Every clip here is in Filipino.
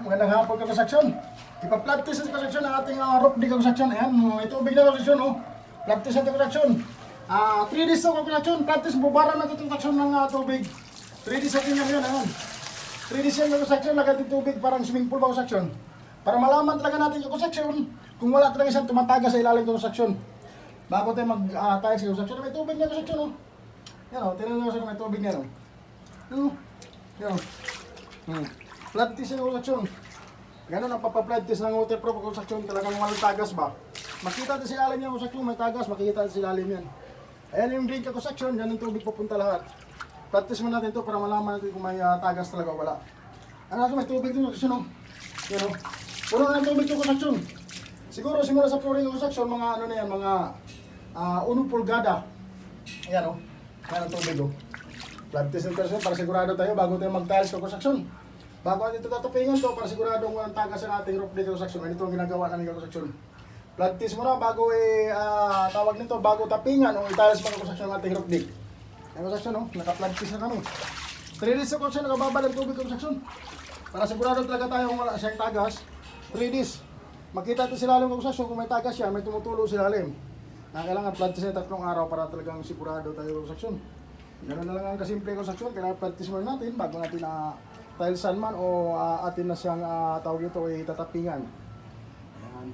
Magandang hapon ka construction. Ipa-flat test sa construction ang ating roof dig construction. Ayan, may tubig na construction, oh. Flat test sa construction. 3 days sa construction. Flat test, bubara na ito construction ng tubig. 3 days sa tingnan yun, ayan. 3 days yan construction, lagay ng tubig, parang swimming pool ba construction. Para malaman talaga natin yung construction, kung wala talaga siyang tumataga sa ilalim ng construction. Bago tayo mag-tayo sa construction, may tubig na construction, oh. Yan, oh, tinanong sa may tubig na, oh. Yan, flat test ng construction. Ganun ang papa-flat test ng waterproof construction. Talagang walang tagas ba? Makita natin sa ilalim yung construction, may tagas, makikita natin sa ilalim yan. Ayan yung drain ka construction, yan yung tubig pupunta lahat. Flat test mo natin ito para malaman natin kung may tagas talaga o wala. Ano natin, may tubig din construction, oh. Yan, oh. Puno na ng tubig yung construction. Siguro simula sa flooring construction, mga ano na yan, mga 1 pulgada. Ayan, oh. Yan ang tubig, oh. Flat test ng construction para sigurado tayo bago tayo mag-tiles sa construction. Bago natin ito tatupingan to para siguradong walang tagas sa ating roof dig construction. Ito ang ginagawa namin ng construction. Flat test muna bago tawag nito, bago tapingan o i-tiles mo ng construction ng ating roof dig. Yung construction, no? Naka-flat test na kami. 3 days sa construction, nakababa ng tubig construction. Para sigurado talaga tayo kung wala siyang tagas. 3 days. Makita natin sila ng construction kung may tagas siya, may tumutulo sila alim. Kailangan flat test na 3 araw para talagang sigurado tayo ng construction. Ganoon na lang ang kasimple construction, kailangan flat test muna natin bago natin tilesan man o atin na siyang tawag ito ay tatapingan. Ayan.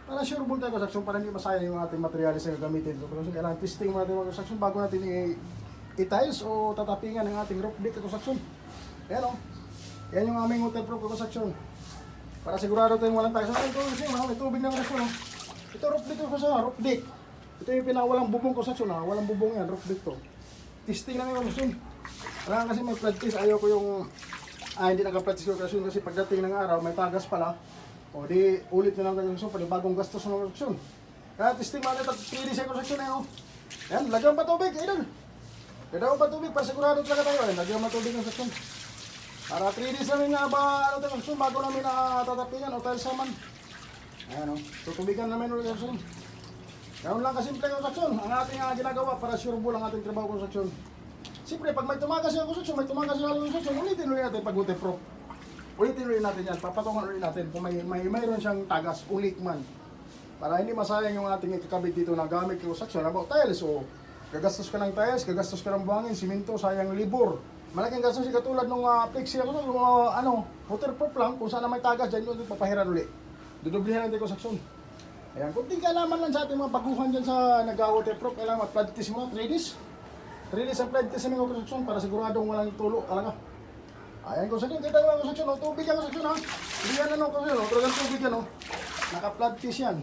Para sure bull tayo construction para hindi masayang yung ating materialis na gagamitin. So, kailangan testing natin mga construction bago natin i-tiles o tatapingan ng ating roof dig construction. Ayan, o. Yan yung aming waterproof construction. Para sigurado tayong walang tayo. May tubig na construction. Ito roof dig construction, roof dig. Ito yung pinawalang bubong construction. Walang bubong yan, roof dig to. Testing namin construction. Kaya kasi may flat test, ayaw ko yung hindi naka-flat test yung construction kasi pagdating ng araw may tagas pala. O di ulit na lang construction, panibagong gastos ng construction. Kaya testing natin at 3 days yung construction na yun. Ayan, lagyan pa tubig, idol. Lagyan pa tubig para sigurado talaga tayo. Ayan, lagyan pa tubig ng construction. Para 3 days namin nga ba construction bago namin tatapingan o tiles naman. Ayan, o. Tutubigan namin ulit construction. Ganoon lang kasimple yung construction. Ang ating ginagawa para sure bull ang ating trabaho construction. Siyempre, pag may tumagas yung construction, may tumagas yung construction, ulitin ulit natin pag waterproof. Ulitin ulit natin yan, papatungan ulit natin kung mayroon siyang tagas, ulit man. Para hindi masayang yung ating ikakabit dito na gamit yung construction. About tiles, o gagastos ka ng tiles, gagastos ka ng buhangin, simento, sayang libor. Malaking gastos yung katulad ng plexi, yung waterproof lang, kung saan na may tagas, dyan yung papahiran ulit. Dudublihan natin yung construction. Ayan, kung di kalaman lang sa ating mga baguhan dyan sa nag-waterproof, kailangan mag-flood test mo, 3 days. 3 days ang flood test ng construction para siguradong walang tulo talaga. Ayan, construction, kita naman construction, oh. Tubig yan construction, ha. Hindi yan ano construction, oh. Talagang tubig yan, oh. Naka-flood test yan.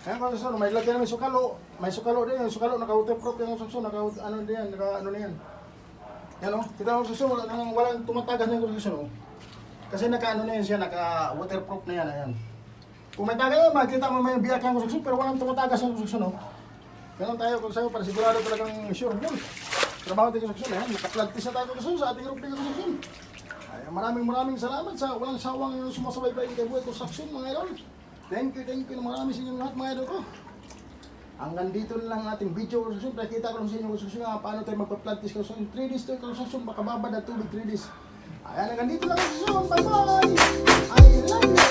Ayan, construction, may lagyan na may sukalo din, yung sukalo, naka-waterproof yung construction, naka-ano din yan, naka-ano na yan. Yan, oh. Kita naman construction, walang tumatagas na yung construction, oh. Kasi naka-ano na yan siya, naka-waterproof na yan, ayan. Kung may tagas yan, makikita mo may biyak yung construction, pero walang tumatagas yung construction, oh. Ganun tayo kung sa'yo para sigurado talagang sure bull. Trabaho tayo construction, eh. Naka-flat test na tayo construction sa ating roof dig construction. Ay, maraming salamat sa walang sawang sumasabay-bay kay Buhay Construction, mga idol. Thank you na marami sa inyo lahat, mga idol ko. Hanggang dito na lang ating video construction. Pakita ko lang sa inyo construction paano tayo magpa-flat test construction. 3 days tayo construction, makababad at tubig 3 days. Ayan, hanggang dito lang construction. Bye-bye! I love you!